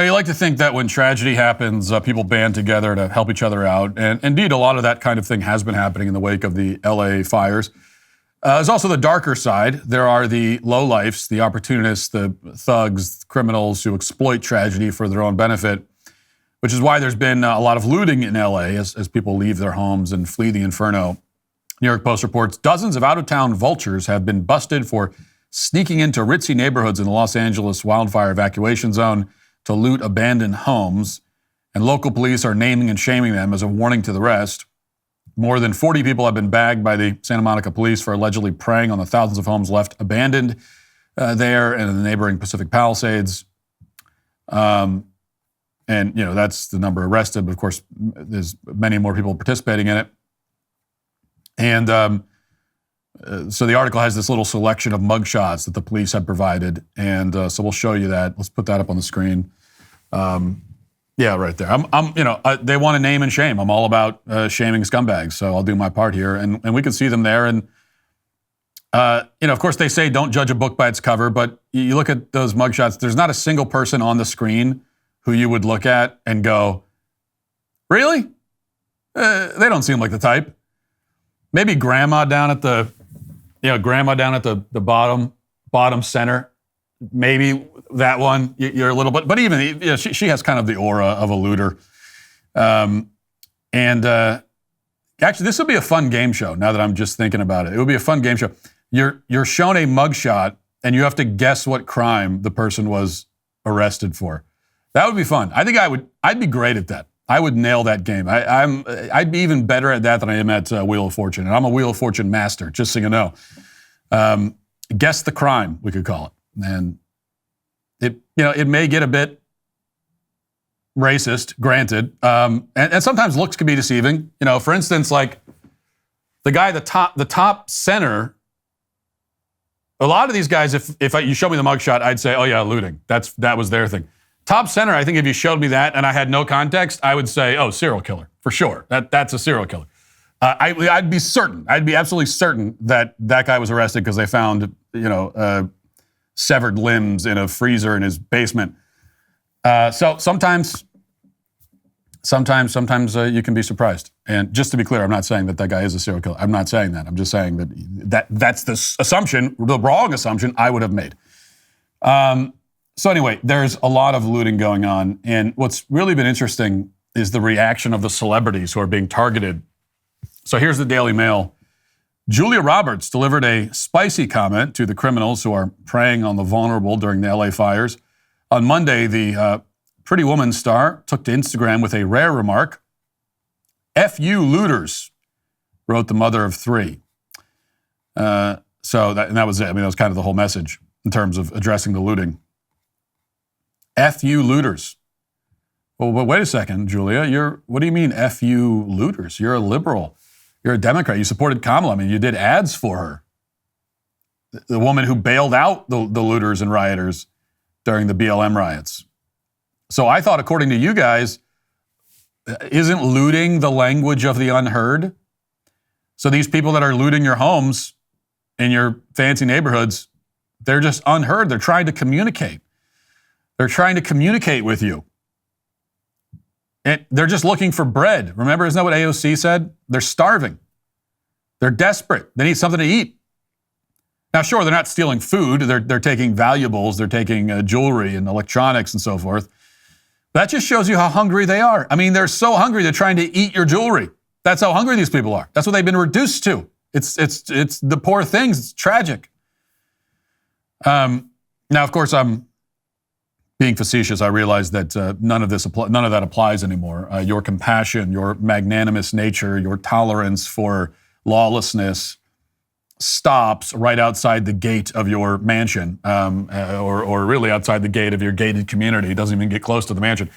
You like to think that when tragedy happens, people band together to help each other out. And indeed, a lot of that kind of thing has been happening in the wake of the LA fires. There's also the darker side. There are the lowlifes, the opportunists, the thugs, criminals who exploit tragedy for their own benefit, which is why there's been a lot of looting in LA as people leave their homes and flee the inferno. New York Post reports dozens of out-of-town vultures have been busted for sneaking into ritzy neighborhoods in the Los Angeles wildfire evacuation zone to loot abandoned homes, and local police are naming and shaming them as a warning to the rest. More than 40 people have been bagged by the Santa Monica police for allegedly preying on the thousands of homes left abandoned there and in the neighboring Pacific Palisades. And, that's the number arrested, but of course, there's many more people participating in it. And so the article has this little selection of mugshots that the police have provided, and so we'll show you that. Let's put that up on the screen. Yeah, right there. They want to name and shame. I'm all about shaming scumbags, so I'll do my part here, and we can see them there. And of course, they say don't judge a book by its cover, but you look at those mugshots. There's not a single person on the screen who you would look at and go, "Really? They don't seem like the type." Maybe grandma down at the bottom center. Maybe that one, you're a little bit, but even she has kind of the aura of a looter. Actually, this would be a fun game show. Now that I'm just thinking about it, it would be a fun game show. You're shown a mugshot, and you have to guess what crime the person was arrested for. That would be fun. I think I'd be great at that. I would nail that game. I'd be even better at that than I am at Wheel of Fortune, and I'm a Wheel of Fortune master. Just so you know. Guess the crime, we could call it. And it may get a bit racist, granted, and sometimes looks can be deceiving. For instance, like the guy, the top center. A lot of these guys, if you show me the mugshot, I'd say, oh yeah, looting. That was their thing. Top center, I think if you showed me that and I had no context, I would say, oh, serial killer for sure. That's a serial killer. I'd be certain. I'd be absolutely certain that guy was arrested because they found severed limbs in a freezer in his basement. So sometimes you can be surprised. And just to be clear, I'm not saying that guy is a serial killer. I'm not saying that. I'm just saying that's the assumption, the wrong assumption I would have made. So anyway, there's a lot of looting going on. And what's really been interesting is the reaction of the celebrities who are being targeted. So here's the Daily Mail. Julia Roberts delivered a spicy comment to the criminals who are preying on the vulnerable during the LA fires. On Monday, the Pretty Woman star took to Instagram with a rare remark. "F you looters," wrote the mother of three. That was it. I mean, that was kind of the whole message in terms of addressing the looting. F you looters. Well, but wait a second, Julia. What do you mean F you looters? You're a liberal. You're a Democrat. You supported Kamala. I mean, you did ads for her. The woman who bailed out the looters and rioters during the BLM riots. So I thought, according to you guys, isn't looting the language of the unheard? So these people that are looting your homes in your fancy neighborhoods, they're just unheard. They're trying to communicate. They're trying to communicate with you. And they're just looking for bread. Remember, isn't that what AOC said? They're starving. They're desperate. They need something to eat. Now, sure, they're not stealing food. They're taking valuables. They're taking jewelry and electronics and so forth. That just shows you how hungry they are. I mean, they're so hungry, they're trying to eat your jewelry. That's how hungry these people are. That's what they've been reduced to. It's the poor things. It's tragic. Now, of course, I'm being facetious. I realize that none of that applies anymore. Your compassion, your magnanimous nature, your tolerance for lawlessness stops right outside the gate of your mansion, or really outside the gate of your gated community. It doesn't even get close to the mansion.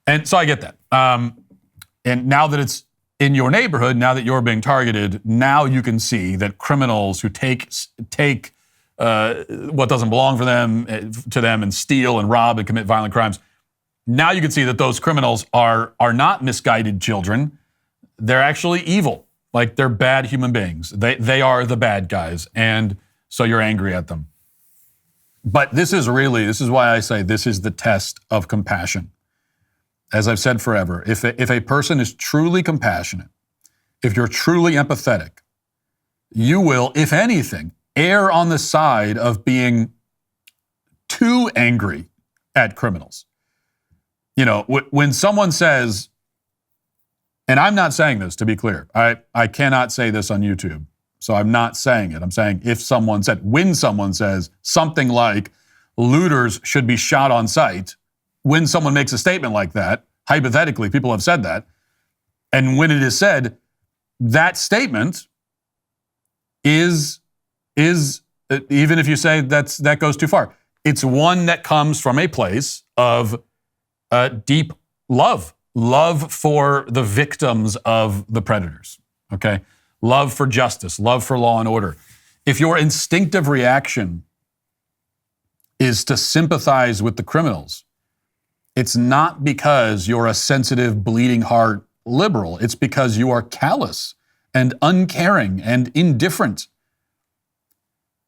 And so I get that. And now that it's in your neighborhood, now that you're being targeted, now you can see that criminals who take what doesn't belong to them and steal and rob and commit violent crimes. Now you can see that those criminals are not misguided children. They're actually evil. Like, they're bad human beings. They are the bad guys. And so you're angry at them. But this is why I say this is the test of compassion. As I've said forever, if a person is truly compassionate, if you're truly empathetic, you will, if anything, err on the side of being too angry at criminals. You know, when someone says, and I'm not saying this, to be clear, I cannot say this on YouTube, so I'm not saying it. I'm saying when someone says something like looters should be shot on sight, when someone makes a statement like that, hypothetically, people have said that, and when it is said, that statement is even if you say that goes too far, it's one that comes from a place of deep love for the victims of the predators, okay? Love for justice, love for law and order. If your instinctive reaction is to sympathize with the criminals, it's not because you're a sensitive, bleeding heart liberal. It's because you are callous and uncaring and indifferent.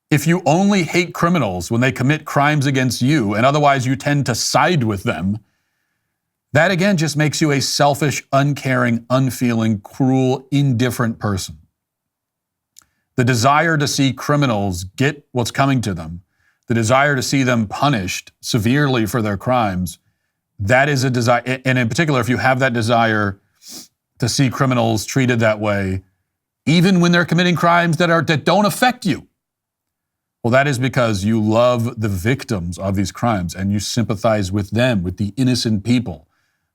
If you only hate criminals when they commit crimes against you and otherwise you tend to side with them, that again just makes you a selfish, uncaring, unfeeling, cruel, indifferent person. The desire to see criminals get what's coming to them, the desire to see them punished severely for their crimes, that is a desire. And in particular, if you have that desire to see criminals treated that way, even when they're committing crimes that don't affect you, well, that is because you love the victims of these crimes and you sympathize with them, with the innocent people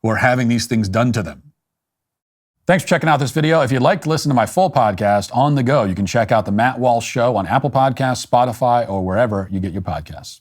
who are having these things done to them. Thanks for checking out this video. If you'd like to listen to my full podcast on the go, you can check out The Matt Walsh Show on Apple Podcasts, Spotify, or wherever you get your podcasts.